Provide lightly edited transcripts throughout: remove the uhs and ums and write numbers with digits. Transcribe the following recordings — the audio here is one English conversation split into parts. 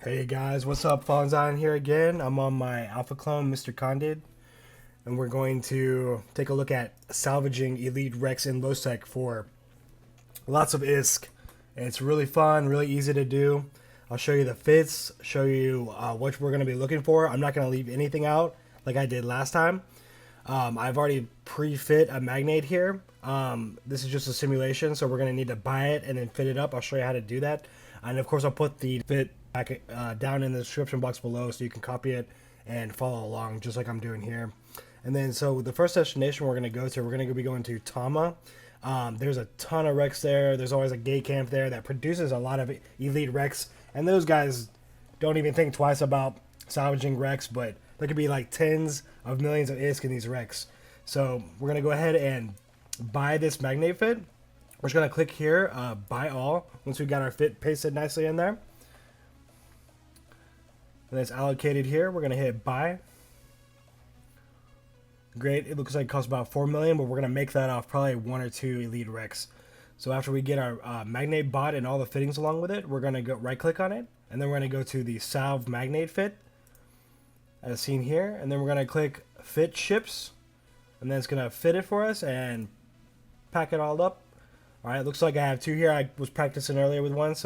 Hey guys, what's up? Fonzon here again. I'm on my alpha clone, Mr. Condid, and we're going to take a look at salvaging Elite Rex in low sec for lots of ISK. And it's really fun, really easy to do. I'll show you the fits, show you what we're going to be looking for. I'm not going to leave anything out like I did last time. I've already pre-fit a Magnate here. This is just a simulation, so we're going to need to buy it and then fit it up. I'll show you how to do that. And of course, I'll put the fit back down in the description box below so you can copy it and follow along just like I'm doing here. And then, so the first destination we're going to go to, we're going to be going to Tama. There's a ton of Rex there. There's always a gate camp there that produces a lot of Elite Rex. And those guys don't even think twice about salvaging Rex, but there could be like tens of millions of ISK in these Rex. So we're going to go ahead and buy this Magnate fit. We're just going to click here, buy all, once we got our fit pasted nicely in there. And it's allocated here. We're going to hit buy. Great. It looks like it costs about 4 million, but we're going to make that off probably 1 or 2 Elite Rex. So after we get our Magnate bot and all the fittings along with it, we're going to go right click on it. And then we're going to go to the Salv Magnate fit, as seen here. And then we're going to click fit ships. And then it's going to fit it for us and pack it all up. All right, looks like I have 2 here. I was practicing earlier with one,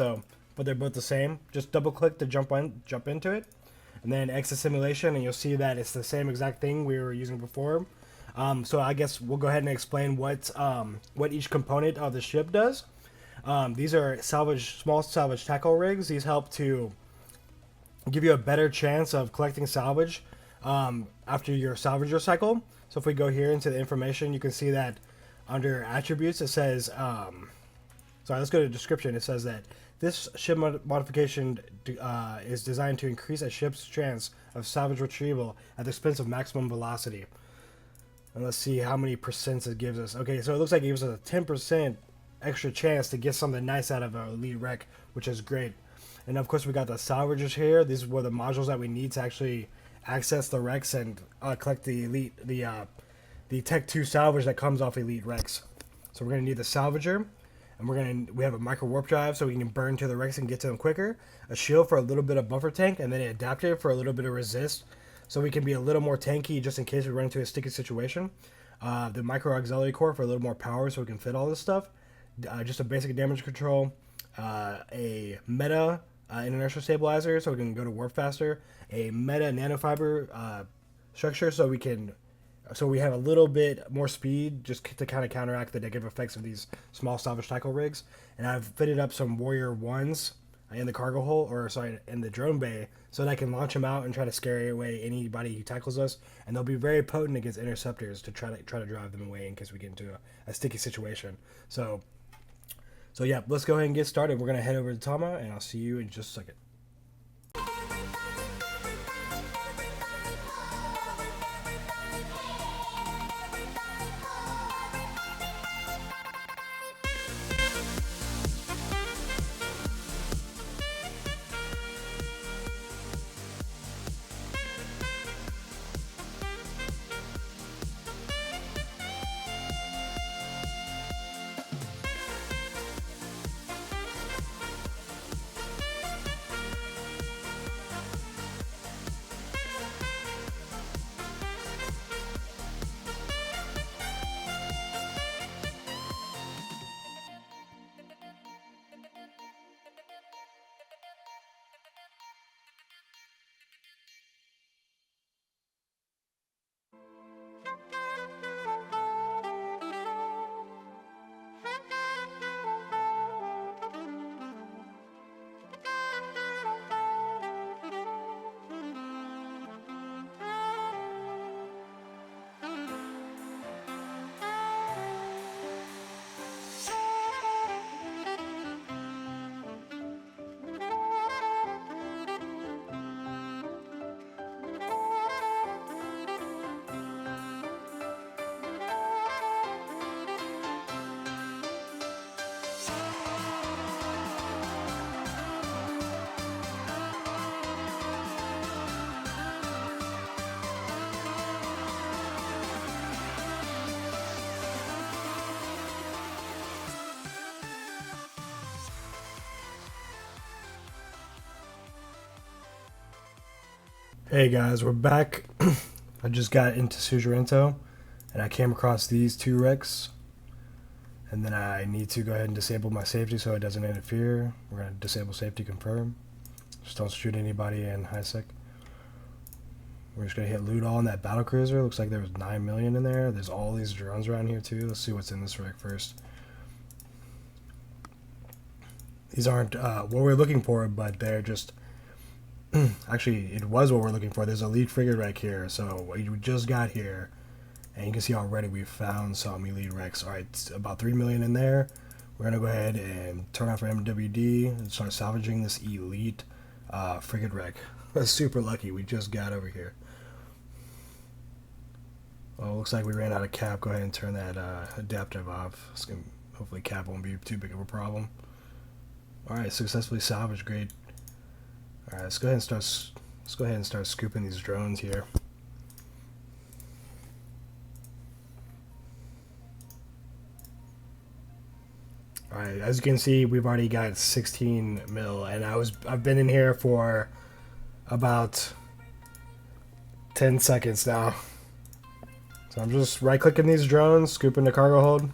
but they're both the same. Just double click to jump into it. And then exit simulation, and you'll see that it's the same exact thing we were using before. So I guess we'll go ahead and explain what each component of the ship does. These are small salvage tackle rigs. These help to give you a better chance of collecting salvage after your salvager cycle. So if we go here into the information, you can see that under attributes it says, sorry, let's go to description. It says that this ship modification is designed to increase a ship's chance of salvage retrieval at the expense of maximum velocity. And let's see how many percents it gives us. Okay, so it looks like it gives us a 10% extra chance to get something nice out of our Elite Rec, which is great. And of course we got the salvagers here. These were the modules that we need to actually access the Rex and collect the Tech 2 salvage that comes off Elite Rex. So we're going to need the salvager. And we have a Microwarpdrive so we can burn to the Rex and get to them quicker. A shield for a little bit of buffer tank, and then an adapter for a little bit of resist, so we can be a little more tanky just in case we run into a sticky situation. The micro auxiliary core for a little more power so we can fit all this stuff. Just a basic damage control. A meta inertial stabilizer so we can go to warp faster. A meta nanofiber structure so we have a little bit more speed just to kind of counteract the negative effects of these small salvage tackle rigs. And I've fitted up some Warrior 1s in the cargo hold, in the drone bay, so that I can launch them out and try to scare away anybody who tackles us. And they'll be very potent against interceptors to try to drive them away in case we get into a sticky situation. So yeah, let's go ahead and get started. We're going to head over to Tama, and I'll see you in just a second. Hey guys, we're back. I just got into Suzerainto and I came across these two wrecks, and then I need to go ahead and disable my safety so it doesn't interfere. We're going to disable safety, confirm. Just don't shoot anybody in high sec. We're just going to hit loot all in that battle cruiser. Looks like there was 9 million in there. There's all these drones around here too. Let's see what's in this wreck first. These aren't what we're looking for, but they're just actually, it was what we're looking for. There's a elite frigate wreck here, so we just got here, and you can see already we found some elite wrecks. All right, about 3 million in there. We're gonna go ahead and turn off our MWD and start salvaging this elite frigate wreck. That's super lucky. We just got over here. Well, looks like we ran out of cap. Go ahead and turn that adaptive off. Hopefully cap won't be too big of a problem. All right, successfully salvaged. Great. All right, let's go ahead and start scooping these drones here. All right, as you can see, we've already got 16 mil, and I've been in here for about 10 seconds now. So I'm just right-clicking these drones, scooping the cargo hold.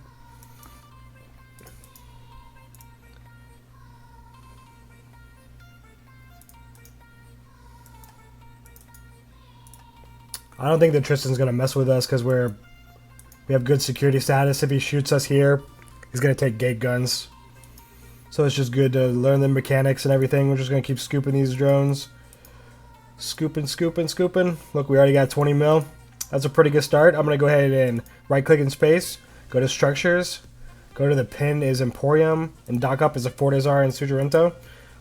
I don't think that Tristan's gonna mess with us because we have good security status. If he shoots us here, he's gonna take gate guns. So it's just good to learn the mechanics and everything. We're just gonna keep scooping these drones. Scooping, scooping, scooping. Look, we already got 20 mil. That's a pretty good start. I'm gonna go ahead and right-click in space, go to structures, go to the pin is Emporium, and dock up is a Fortizar and Suzerainto.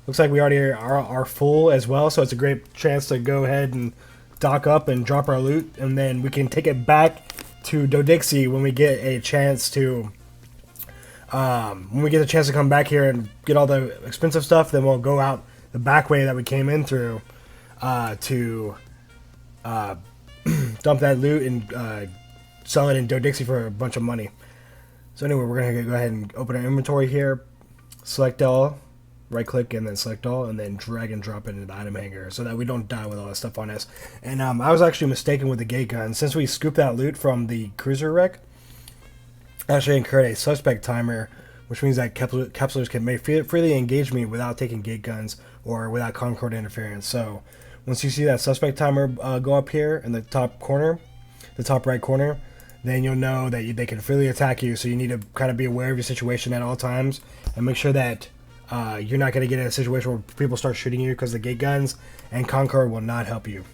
Looks like we already are full as well, so it's a great chance to go ahead and dock up and drop our loot, and then we can take it back to Dodixie when we get a chance to come back here and get all the expensive stuff. Then we'll go out the back way that we came in through to dump that loot and sell it in Dodixie for a bunch of money. So anyway, we're gonna go ahead and open our inventory here, select all, right click and then select all, and then drag and drop it into the item hanger so that we don't die with all that stuff on us. And I was actually mistaken with the gate gun. Since we scooped that loot from the cruiser wreck, I actually incurred a suspect timer, which means that capsulers can freely engage me without taking gate guns or without Concord interference. So once you see that suspect timer go up here in the top corner, the top right corner, then you'll know that they can freely attack you. So you need to kind of be aware of your situation at all times and make sure that you're not going to get in a situation where people start shooting you, because the gate guns and Concord will not help you.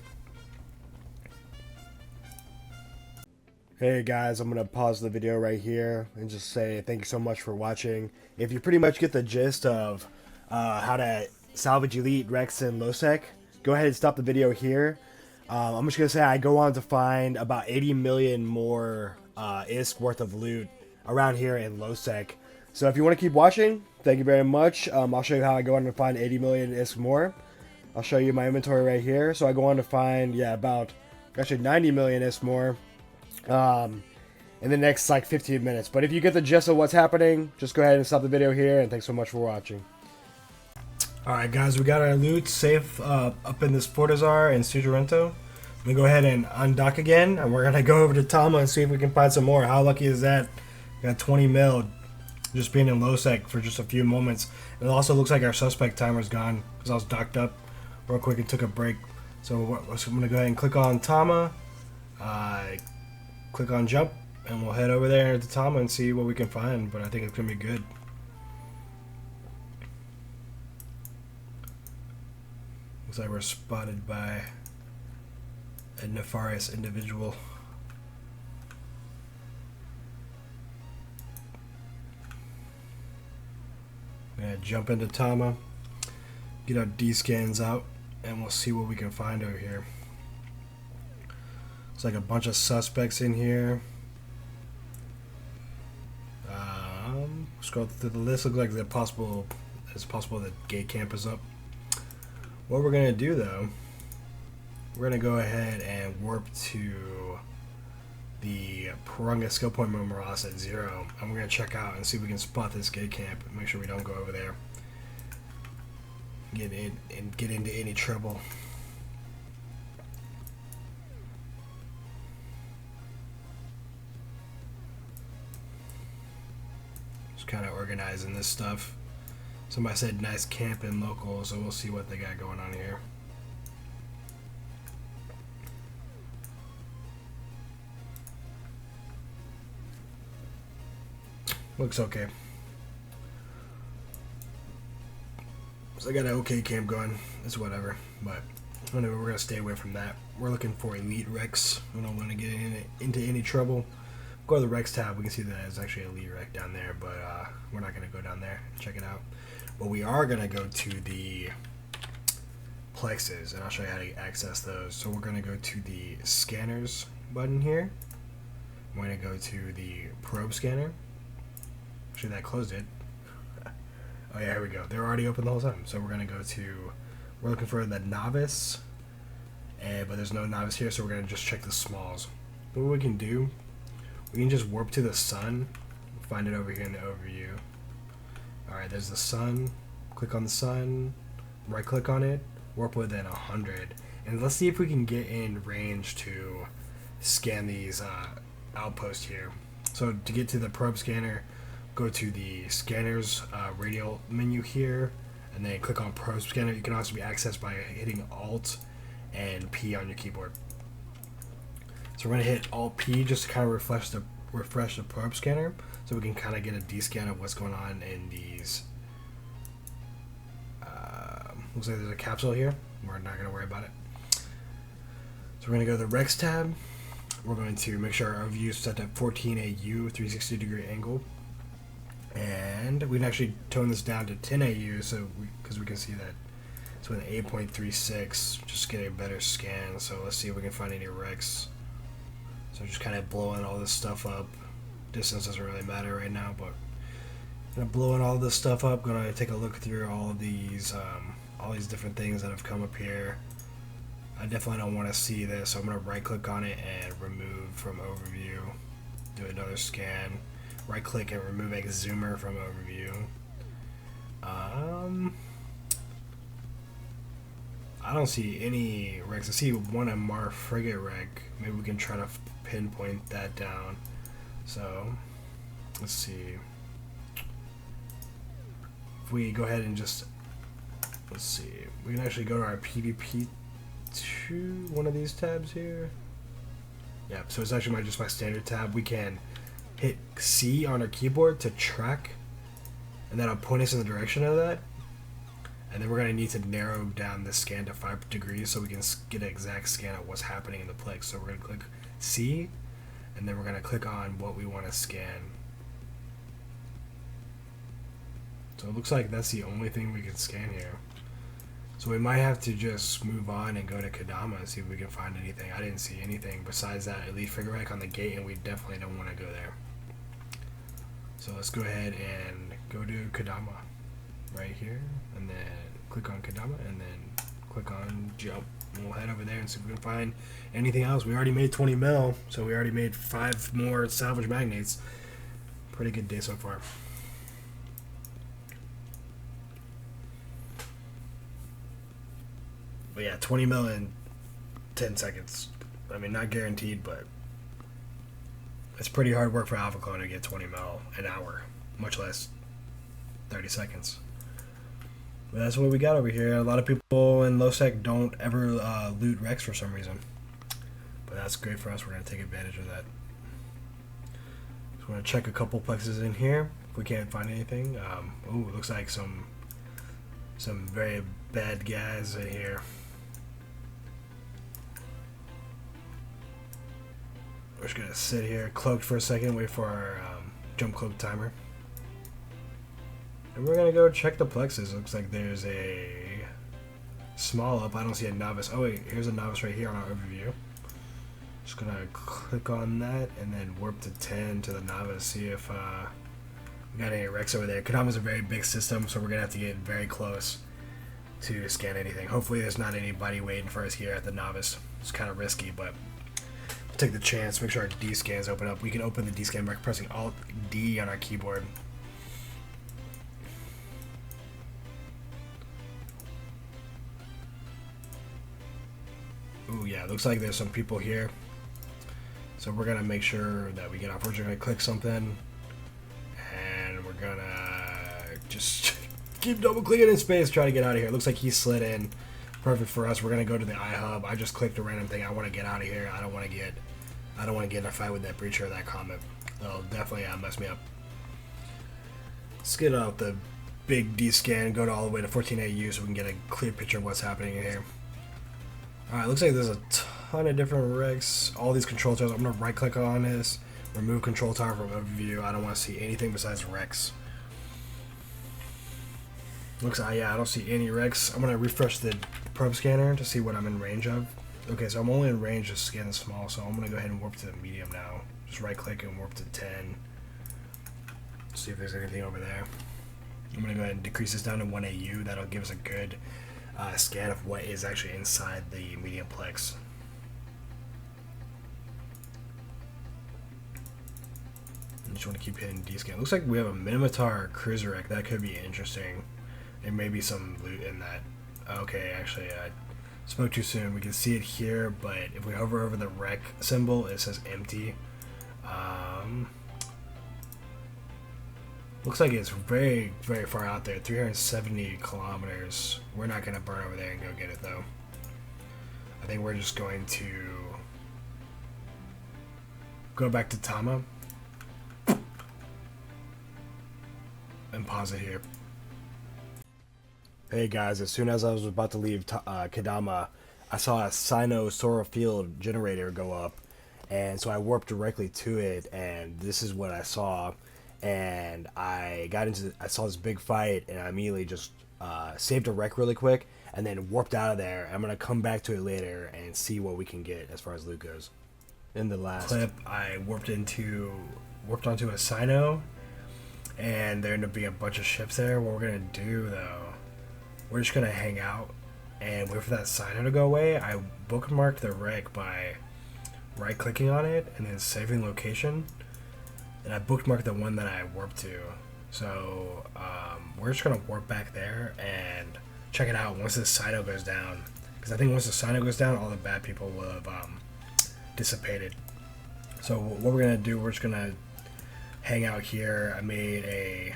Hey guys, I'm going to pause the video right here and just say thank you so much for watching. If you pretty much get the gist of how to salvage elite wrecks in low-sec, go ahead and stop the video here. I'm just going to say I go on to find about 80 million more ISK worth of loot around here in low-sec. So if you want to keep watching, thank you very much. I'll show you how I go on to find 80 million ISK more. I'll show you my inventory right here. So I go on to find, about actually 90 million ISK more in the next like 15 minutes. But if you get the gist of what's happening, just go ahead and stop the video here, and thanks so much for watching. Alright guys, we got our loot safe up in this Fortizar and Suzerainto. I'm going to go ahead and undock again, and we're going to go over to Tama and see if we can find some more. How lucky is that? We got 20 mil just being in low sec for just a few moments. It also looks like our suspect timer's gone because I was docked up real quick and took a break. So I'm going to go ahead and click on Tama, click on jump, and we'll head over there to Tama and see what we can find. But I think it's going to be good. Looks like we're spotted by a nefarious individual. I'm gonna jump into Tama, get our D-scans out, and we'll see what we can find over here. It's like a bunch of suspects in here. Scroll through the list. Looks like it's possible that gate camp is up. What we're gonna do though, we're gonna go ahead and warp to the Purunga skill point Momoras at 0, and we're gonna check out and see if we can spot this gate camp and make sure we don't go over there, get into any trouble. kind of organizing this stuff. Somebody said nice camp and local, so we'll see what they got going on here. Looks okay. So I got an okay camp going. It's whatever, but anyway, we're gonna stay away from that. We're looking for elite Rex. We don't want to get into any trouble. Go to the Rex tab. We can see that there's actually a elite Rex down there, but we're not gonna go down there and check it out. But we are gonna go to the plexes, and I'll show you how to access those. So we're gonna go to the scanners button here. I'm gonna go to the probe scanner. Actually, that closed it. Oh yeah, here we go. They're already open the whole time. So we're gonna go to, we're looking for the novice, but there's no novice here, so we're gonna just check the smalls. But what we can do, we can just warp to the sun. Find it over here in the overview. Alright, there's the sun. Click on the sun, right click on it, warp within 100. And let's see if we can get in range to scan these outposts here. So to get to the probe scanner, go to the scanners radial menu here, and then click on probe scanner. You can also be accessed by hitting Alt and P on your keyboard. So we're gonna hit Alt P just to kind of refresh the probe scanner, so we can kind of get a D-scan of what's going on in these. Looks like there's a capsule here. We're not gonna worry about it. So we're gonna go to the Rex tab. We're going to make sure our view is set at 14 AU, 360 degree angle. And we can actually tone this down to 10 AU, so because we can see that it's with 8.36, just get a better scan. So let's see if we can find any wrecks. So just kind of blowing all this stuff up. Distance doesn't really matter right now, but blowing all this stuff up. Gonna take a look through all these different things that have come up here. I definitely don't want to see this, so I'm gonna right click on it and remove from overview. Do another scan. Right click and remove Exhumer from overview. I don't see any wrecks. I see one amarr frigate wreck. Maybe we can try to pinpoint that down. So let's see. If we go ahead and just, let's see, we can actually go to our PvP to one of these tabs here. Yeah, so it's actually just my standard tab. We can hit C on our keyboard to track, and that'll point us in the direction of that. And then we're going to need to narrow down the scan to 5 degrees so we can get an exact scan of what's happening in the plex. So we're going to click C, and then we're going to click on what we want to scan. So it looks like that's the only thing we can scan here. So we might have to just move on and go to Kadama and see if we can find anything. I didn't see anything besides that elite figure rack on the gate, and we definitely don't want to go there. So let's go ahead and go to Kadama right here, and then click on Kadama, and then click on jump. And we'll head over there and see if we can find anything else. We already made 20 mil, so we already made 5 more salvage magnates. Pretty good day so far. But yeah, 20 mil in 10 seconds. I mean, not guaranteed, but it's pretty hard work for Alpha Clone to get 20 mil an hour, much less 30 seconds. But that's what we got over here. A lot of people in low sec don't ever loot Rex for some reason. But that's great for us. We're going to take advantage of that. Just want to check a couple plexes in here if we can't find anything. Ooh, looks like some very bad guys in here. We're just going to sit here cloaked for a second, wait for our jump cloak timer. And we're going to go check the plexes. Looks like there's a small up. I don't see a novice. Oh wait, here's a novice right here on our overview. Just going to click on that and then warp to 10 to the novice. See if we got any wrecks over there. Kadama's a very big system, so we're going to have to get very close to scan anything. Hopefully there's not anybody waiting for us here at the novice. It's kind of risky, but we'll take the chance. Make sure our D scans open up. We can open the D scan by pressing Alt D on our keyboard. Ooh, yeah, looks like there's some people here. So we're gonna make sure that we get off. We're just gonna click something, and we're gonna just keep double clicking in space, try to get out of here. It looks like he slid in. Perfect for us. We're gonna go to the iHub. I just clicked a random thing. I want to get out of here. I don't want to get in a fight with that breacher or that comet. They'll definitely mess me up. Let's get out the big D scan. Go to all the way to 14 AU so we can get a clear picture of what's happening in here. All right. Looks like there's a ton of different rigs. All these control towers. I'm gonna right click on this. Remove control tower from overview. I don't want to see anything besides Rex. Looks like, yeah, I don't see any Rex. I'm going to refresh the probe scanner to see what I'm in range of. Okay, so I'm only in range of scanning small, so I'm going to go ahead and warp to the medium now. Just right click and warp to 10. See if there's anything over there. I'm going to go ahead and decrease this down to 1 AU. That'll give us a good scan of what is actually inside the medium plex. I just want to keep hitting D-scan. Looks like we have a Minotaur cruiser wreck. That could be interesting. There may be some loot in that. Okay, actually, I spoke too soon. We can see it here, but if we hover over the wreck symbol, it says empty. Looks like it's very, very far out there. 370 kilometers. We're not going to burn over there and go get it, though. I think we're just going to go back to Tama and pause it here. Hey guys, as soon as I was about to leave Kadama, I saw a Sino-Sora field generator go up, and so I warped directly to it, and this is what I saw. And I saw this big fight, and I immediately just saved a wreck really quick, and then warped out of there. I'm gonna come back to it later and see what we can get as far as loot goes. In the last clip, I warped onto a Sino, and there ended up being a bunch of ships there. What we're gonna do though, we're just gonna hang out and wait for that Sino to go away. I bookmarked the wreck by right clicking on it and then saving location, and I bookmarked the one that I warped to. So we're just gonna warp back there and check it out once the Sino goes down, because I think once the Sino goes down, all the bad people will have dissipated. So what we're gonna do, we're just gonna hang out here. I made a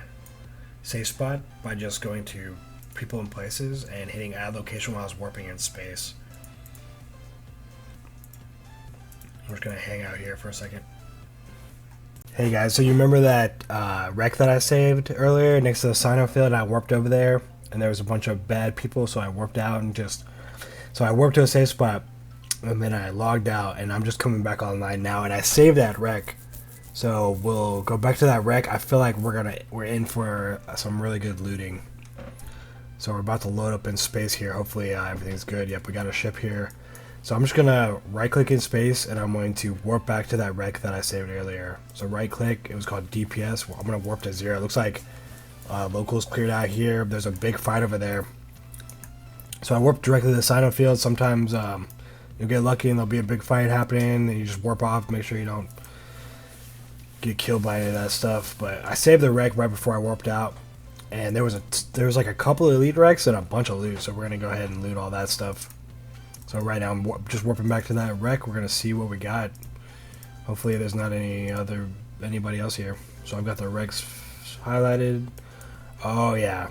safe spot by just going to people and places and hitting add location while I was warping in space. We're just gonna hang out here for a second. Hey guys, so you remember that wreck that I saved earlier next to the Sino field, and I warped over there and there was a bunch of bad people, so I warped out and so I warped to a safe spot and then I logged out, and I'm just coming back online now, and I saved that wreck. So we'll go back to that wreck. I feel like we're in for some really good looting. So we're about to load up in space here. Hopefully everything's good. Yep, we got a ship here. So I'm just gonna right click in space, and I'm going to warp back to that wreck that I saved earlier. So right click, it was called DPS. Well, I'm gonna warp to 0. It looks like locals cleared out here. There's a big fight over there. So I warp directly to the Sino field. Sometimes you'll get lucky and there'll be a big fight happening, and you just warp off, make sure you don't get killed by any of that stuff. But I saved the wreck right before I warped out, and there was like a couple of elite wrecks and a bunch of loot, so we're gonna go ahead and loot all that stuff. So right now I'm just warping back to that wreck. We're gonna see what we got. Hopefully there's not anybody else here. So I've got the wrecks highlighted. Oh yeah,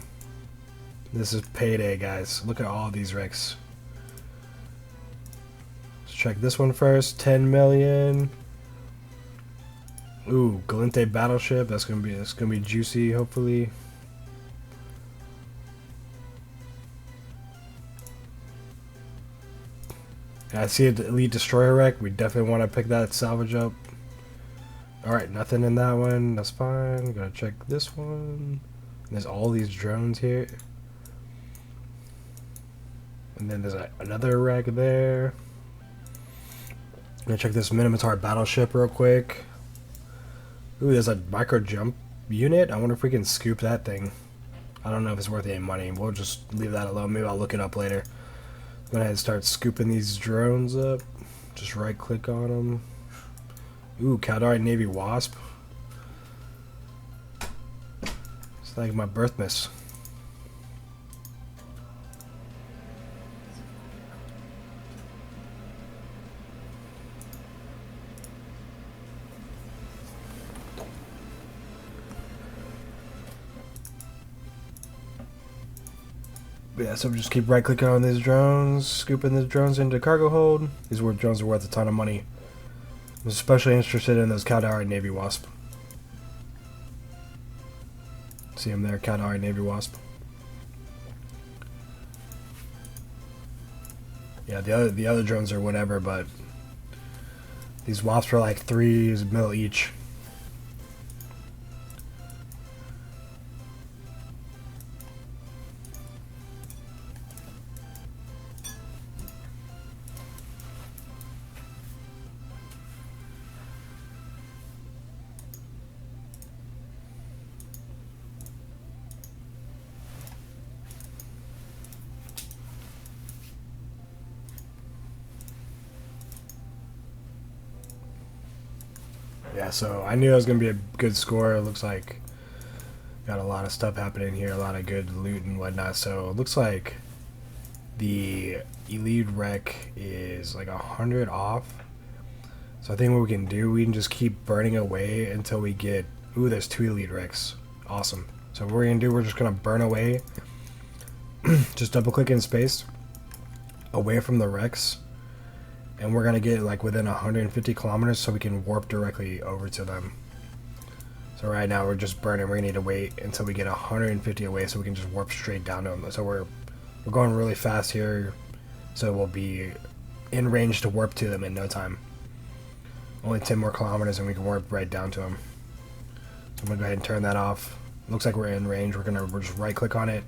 this is payday, guys. Look at all these wrecks. Let's check this one first. 10 million. Ooh, Galente battleship. That's gonna be juicy. Hopefully. I see an elite destroyer wreck. We definitely want to pick that salvage up. All right, nothing in that one. That's fine. Gotta check this one. There's all these drones here, and then there's another wreck there. I'm gonna check this Minotaur battleship real quick. Ooh, there's a micro jump unit. I wonder if we can scoop that thing. I don't know if it's worth any money. We'll just leave that alone. Maybe I'll look it up later. Go ahead and start scooping these drones up. Just right click on them. Ooh, Caldari Navy Wasp. It's like my birth miss. Yeah, so we just keep right clicking on these drones, scooping these drones into cargo hold. These drones are worth a ton of money. I'm especially interested in those Caldari Navy Wasp. See them there, Caldari Navy Wasp. Yeah, the other drones are whatever, but these wasps are like 3 mil each. Yeah, so I knew it was going to be a good score. It looks like got a lot of stuff happening here, a lot of good loot and whatnot. So it looks like the elite rec is like 100 off. So I think what we can do, we can just keep burning away until we get... Ooh, there's 2 elite recs. Awesome. So what we're going to do, we're just going to burn away. Just double click in space away from the recs. And we're going to get like within 150 kilometers so we can warp directly over to them. So right now we're just burning. We're going to need to wait until we get 150 away so we can just warp straight down to them. So we're going really fast here. So we'll be in range to warp to them in no time. Only 10 more kilometers and we can warp right down to them. So I'm going to go ahead and turn that off. Looks like we're in range. We're just right click on it.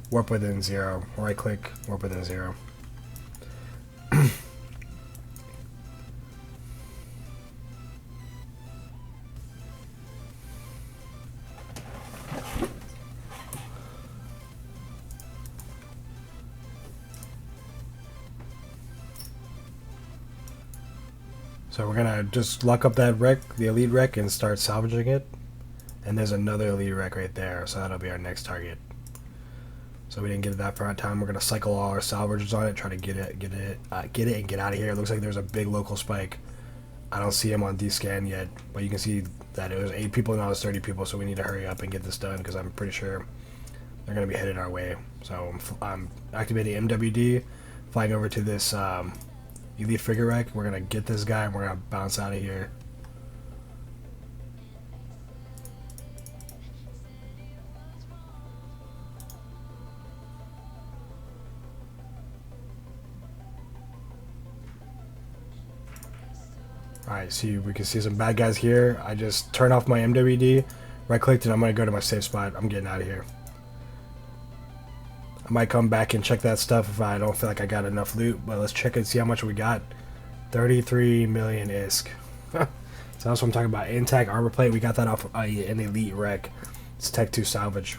Warp within 0. Right click. Warp within 0. So we're gonna just lock up that wreck, the elite wreck, and start salvaging it. And there's another elite wreck right there, so that'll be our next target. So we didn't get it that far in time. We're gonna cycle all our salvagers on it, try to get it, and get out of here. It looks like there's a big local spike. I don't see him on D-scan yet, but you can see that it was 8 people, now it's 30 people. So we need to hurry up and get this done because I'm pretty sure they're gonna be headed our way. So I'm activating MWD, flying over to this. Elite figure wreck. We're gonna get this guy and we're gonna bounce out of here. Alright, see, we can see some bad guys here. I just turned off my MWD, right clicked, and I'm gonna go to my safe spot. I'm getting out of here. I might come back and check that stuff if I don't feel like I got enough loot, but let's check and see how much we got. 33 million ISK. So that's what I'm talking about. Intact armor plate. We got that off an elite wreck. It's Tech 2 salvage.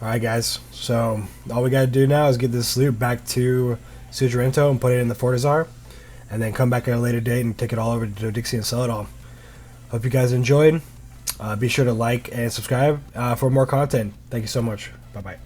Alright guys, so all we gotta do now is get this loot back to Sujirento and put it in the Fortizar, and then come back at a later date and take it all over to Dixie and sell it all. Hope you guys enjoyed. Be sure to like and subscribe for more content. Thank you so much. Bye-bye.